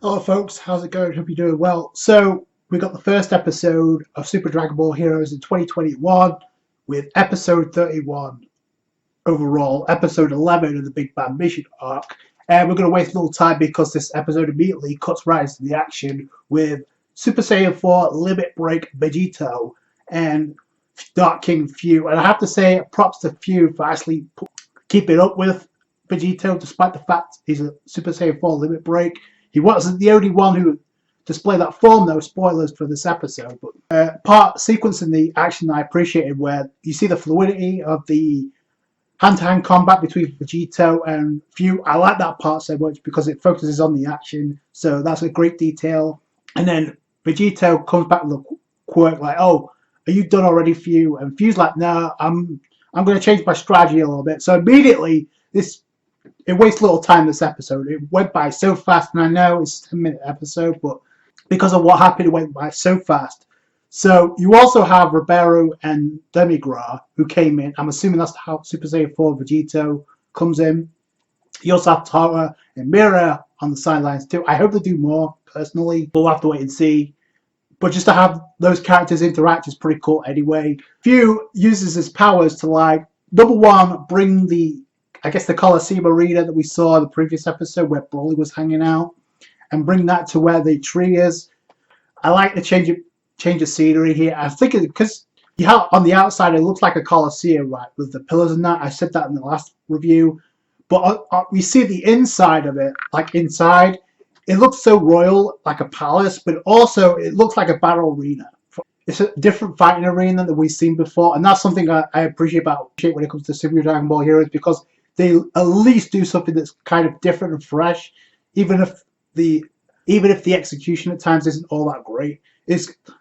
Hello folks, how's it going? Hope you're doing well. So we got the first episode of Super Dragon Ball Heroes in 2021 with episode 31 overall, episode 11 of the Big Bang Mission arc. And we're going to waste a little time because this episode immediately cuts right into the action with Super Saiyan 4 Limit Break Vegito and Dark King Fu. And I have to say props to Fu for actually keeping up with Vegito despite the fact he's a Super Saiyan 4 Limit Break. He wasn't the only one who displayed that form, though. Spoilers for this episode. But part sequence in the action I appreciated where you see the fluidity of the hand-to-hand combat between Vegito and Fu. I like that part so much because it focuses on the action. So that's a great detail. And then Vegito comes back with a quirk like, "Oh, are you done already, Fu?" And Fu's like, "No, I'm going to change my strategy a little bit." So immediately it wastes little time this episode. It went by so fast, and I know it's a 10-minute episode, but because of what happened, it went by so fast. So you also have Ribeiro and Demigra who came in. I'm assuming that's how Super Saiyan 4 Vegito comes in. You also have Tara and Mira on the sidelines too. I hope they do more, personally. We'll have to wait and see. But just to have those characters interact is pretty cool anyway. Fu uses his powers to, like, number one, bring the Coliseum arena that we saw in the previous episode where Broly was hanging out, and bring that to where the tree is. I like the change of scenery here. I think it's because you have on the outside it looks like a Coliseum, right, with the pillars and that. I said that in the last review, but we see the inside of it, like inside, it looks so royal, like a palace, but also it looks like a battle arena. It's a different fighting arena than we've seen before, and that's something I appreciate when it comes to Super Dragon Ball Heroes, because they at least do something that's kind of different and fresh, even if the execution at times isn't all that great.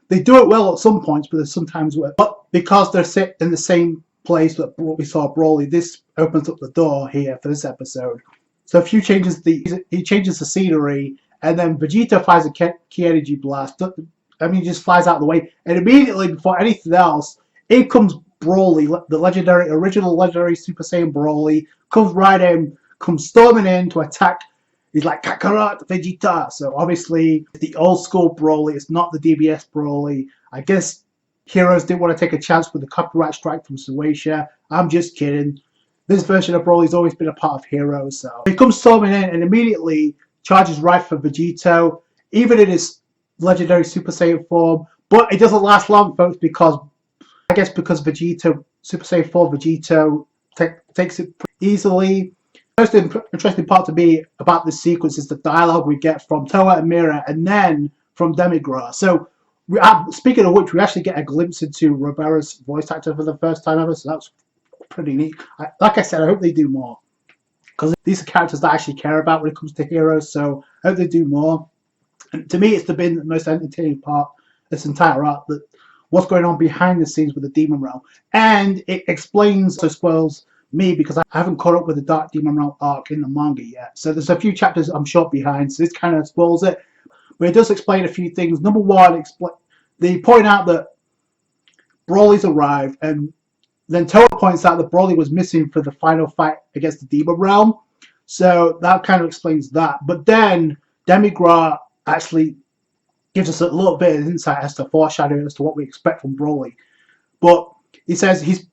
They do it well at some points, but there's sometimes where, but because they're set in the same place that we saw Broly, this opens up the door here for this episode. So if he changes the scenery, and then Vegeta fires a key energy blast. I mean, he just flies out of the way, and immediately before anything else, in comes Broly, the original legendary Super Saiyan Broly, comes right in, comes storming in to attack. He's like, "Kakarot, Vegeta." So obviously, the old school Broly. It's not the DBS Broly. I guess Heroes didn't want to take a chance with the copyright strike from Suecia. I'm just kidding. This version of Broly's always been a part of Heroes. So he comes storming in and immediately charges right for Vegito, even in his legendary Super Saiyan form. But it doesn't last long, folks, because Vegito, Super Saiyan 4 Vegito takes it easily. The most interesting part to me about this sequence is the dialogue we get from Toa and Mira, and then from Demigra. So, speaking of which, we actually get a glimpse into Ribeiro's voice actor for the first time ever, so that's pretty neat. Like I said, I hope they do more, because these are characters that I actually care about when it comes to Heroes, so I hope they do more. And to me, it's been the most entertaining part of this entire arc, that what's going on behind the scenes with the Demon Realm. And it explains, so spoils me, because I haven't caught up with the Dark Demon Realm arc in the manga yet. So there's a few chapters I'm short behind, so this kind of spoils it. But it does explain a few things. Number one, they point out that Broly's arrived, and then Toa points out that Broly was missing for the final fight against the Demon Realm. So that kind of explains that. But then Demigra actually gives us a little bit of insight as to foreshadowing as to what we expect from Broly. But he says he's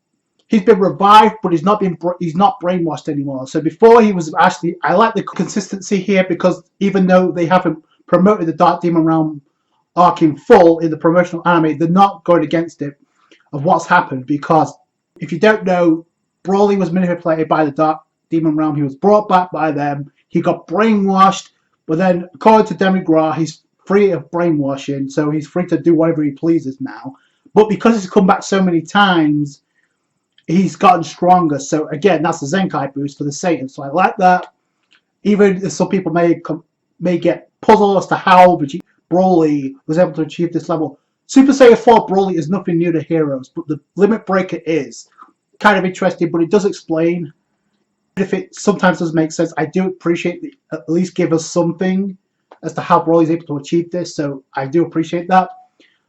been revived, but he's not brainwashed anymore. So before he was actually, I like the consistency here, because even though they haven't promoted the Dark Demon Realm arc in full in the promotional anime, they're not going against it of what's happened. Because if you don't know, Broly was manipulated by the Dark Demon Realm. He was brought back by them. He got brainwashed, but then according to Demigra, he's free of brainwashing, so he's free to do whatever he pleases now. But because he's come back so many times, he's gotten stronger. So again, that's the Zenkai boost for the Satan. So I like that. Even if some people may get puzzled as to how Broly was able to achieve this level. Super Saiyan 4 Broly is nothing new to Heroes, but the Limit Breaker is kind of interesting, but it does explain. If it sometimes doesn't make sense, I do appreciate that at least give us something as to how Broly is able to achieve this, so I do appreciate that.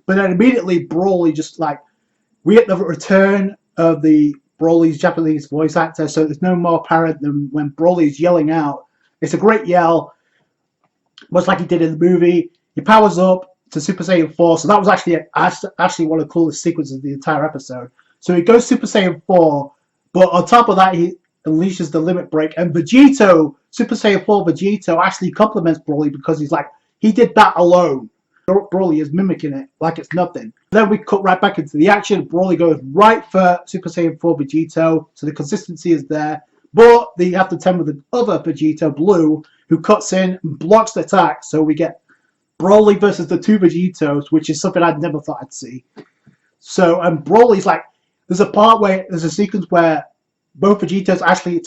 But then immediately Broly just like, we get the return of the Broly's Japanese voice actor, so there's no more apparent than when Broly is yelling out. It's a great yell. much like he did in the movie. He powers up to Super Saiyan 4, so that was actually one of the coolest sequences of the entire episode. So he goes Super Saiyan 4, but on top of that, he unleashes the limit break, and Vegito, Super Saiyan 4 Vegito, actually compliments Broly because he's like, he did that alone. Broly is mimicking it like it's nothing. Then we cut right back into the action. Broly goes right for Super Saiyan 4 Vegito, so the consistency is there. But they have to tend with the other Vegito, Blue, who cuts in and blocks the attack. So we get Broly versus the two Vegitos, which is something I'd never thought I'd see. So, and Broly's like, there's a sequence where both Vegitos actually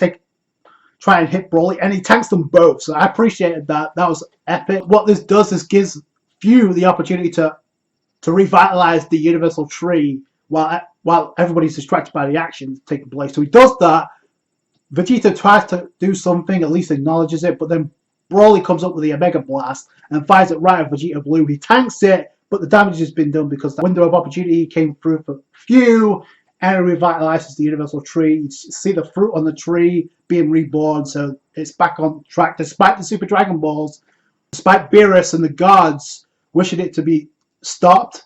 try and hit Broly, and he tanks them both. So I appreciated that. That was epic. What this does is gives Few the opportunity to revitalize the Universal Tree while everybody's distracted by the action taking place. So he does that. Vegeta tries to do something, at least acknowledges it, but then Broly comes up with the Omega Blast and fires it right at Vegeta Blue. He tanks it, but the damage has been done because the window of opportunity came through for Few, and it revitalizes the Universal Tree. You see the fruit on the tree being reborn, so it's back on track despite the Super Dragon Balls, despite Beerus and the gods wishing it to be stopped.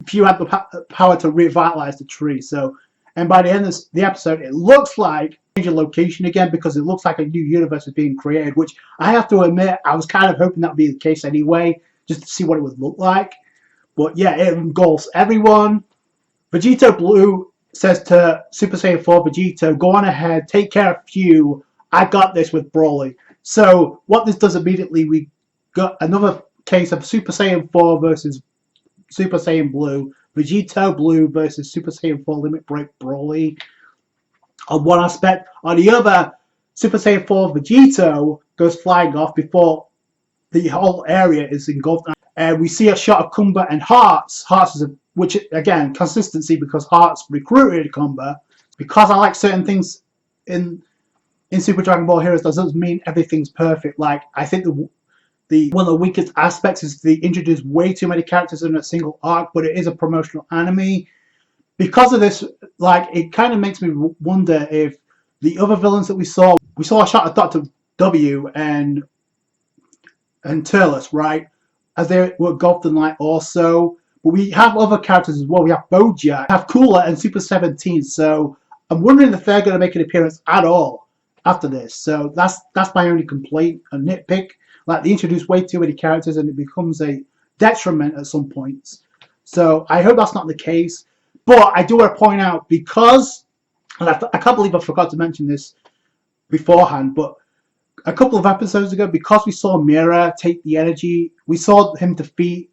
Few had the power to revitalize the tree. So, and by the end of the episode, it looks like a location again because it looks like a new universe is being created, which I have to admit, I was kind of hoping that would be the case anyway, just to see what it would look like. But yeah, it engulfs everyone. Vegito Blue says to Super Saiyan 4 Vegito, go on ahead, take care of Few. I got this with Broly. So what this does immediately, we got another case of Super Saiyan 4 versus Super Saiyan Blue. Vegito Blue versus Super Saiyan 4 Limit Break Broly on one aspect. On the other, Super Saiyan 4 Vegito goes flying off before the whole area is engulfed. And we see a shot of Kumba and Hearts. Hearts is which again, consistency because Hearts recruited Kumba. Because I like certain things in Super Dragon Ball Heroes, doesn't mean everything's perfect. Like, I think one of the weakest aspects is they introduce way too many characters in a single arc, but it is a promotional anime. Because of this, like, it kind of makes me wonder if the other villains that we saw a shot of Dr. W and Turles, right? As they were engulfed in light also. But we have other characters as well. We have Bojack, we have Cooler and Super 17. So I'm wondering if they're going to make an appearance at all after this. So that's my only complaint, a nitpick. Like, they introduce way too many characters and it becomes a detriment at some points. So I hope that's not the case. But I do want to point out, because, and I can't believe I forgot to mention this beforehand, but a couple of episodes ago, because we saw Mira take the energy, we saw him defeat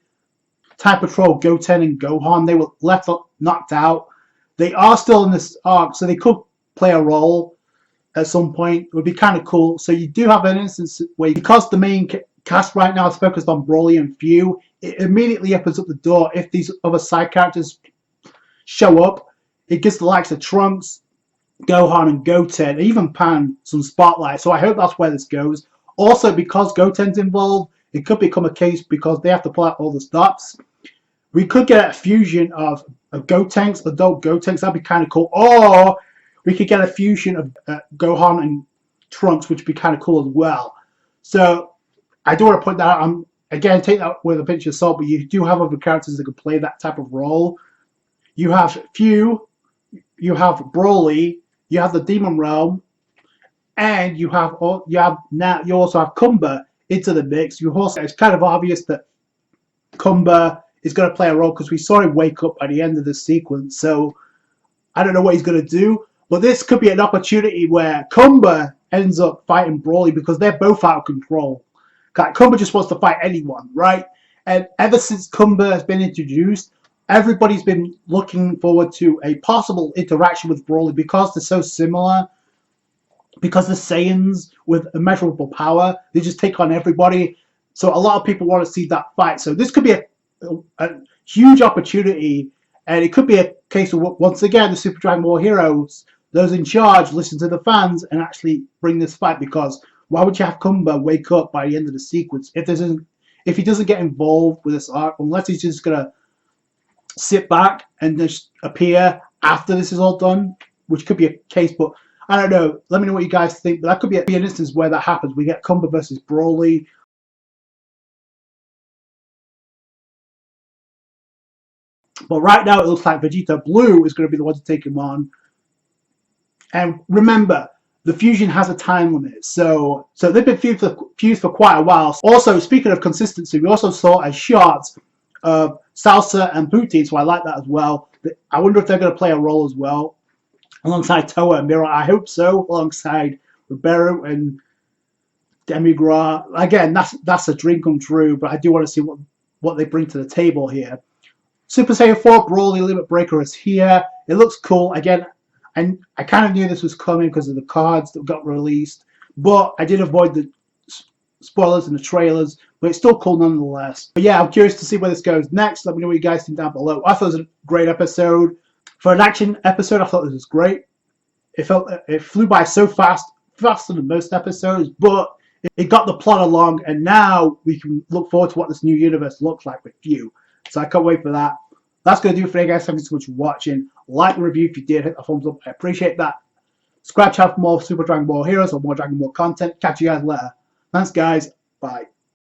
Time Patrol, Goten, and Gohan. They were left knocked out. They are still in this arc, so they could play a role at some point. It would be kind of cool. So you do have an instance where, because the main cast right now is focused on Broly and Few, it immediately opens up the door. If these other side characters show up, it gives the likes of Trunks, Gohan, and Goten, even Pan, some spotlight. So I hope that's where this goes. Also, because Goten's involved, it could become a case because they have to pull out all the stops. We could get a fusion of Gotenks, adult Gotenks. That'd be kind of cool. Or we could get a fusion of Gohan and Trunks, which would be kind of cool as well. So I do want to put that out. Again, take that with a pinch of salt, but you do have other characters that can play that type of role. You have Few, you have Broly, you have the Demon Realm, and you also have Kumba into the mix. It's kind of obvious that Kumba is going to play a role because we saw him wake up at the end of the sequence. So I don't know what he's going to do, but this could be an opportunity where Kumba ends up fighting Broly because they're both out of control. Kumba just wants to fight anyone, right? And ever since Kumba has been introduced, everybody's been looking forward to a possible interaction with Broly because they're so similar. Because the Saiyans with immeasurable power, they just take on everybody. So a lot of people want to see that fight. So this could be a huge opportunity, and it could be a case of, once again, the Super Dragon Ball Heroes, those in charge, listen to the fans and actually bring this fight. Because why would you have Kumba wake up by the end of the sequence if he doesn't get involved with this arc, unless he's just gonna sit back and just appear after this is all done, which could be a case. But I don't know. Let me know what you guys think. But that could be an instance where that happens. We get Kumba versus Broly. But right now it looks like Vegeta Blue is going to be the one to take him on. And remember, the fusion has a time limit, so they've been fused for quite a while. Also, speaking of consistency, we also saw a shot of Salsa and Booty, so I like that as well. I wonder if they're going to play a role as well, alongside Toa and Mira. I hope so, alongside Ribeiro and Demigra. Again, that's a dream come true, but I do want to see what they bring to the table here. Super Saiyan 4 Broly Limit Breaker is here. It looks cool. Again, and I kind of knew this was coming because of the cards that got released, but I did avoid the spoilers in the trailers, but it's still cool nonetheless. But yeah, I'm curious to see where this goes next. Let me know what you guys think down below. I thought it was a great episode. For an action episode, I thought this was great. It flew by so fast, faster than most episodes, but it got the plot along, and now we can look forward to what this new universe looks like with Fu. So I can't wait for that. That's going to do it for you guys. Thank you so much for watching. Like the review if you did. Hit the thumbs up. I appreciate that. Subscribe to have more Super Dragon Ball Heroes or more Dragon Ball content. Catch you guys later. Thanks, guys. Bye.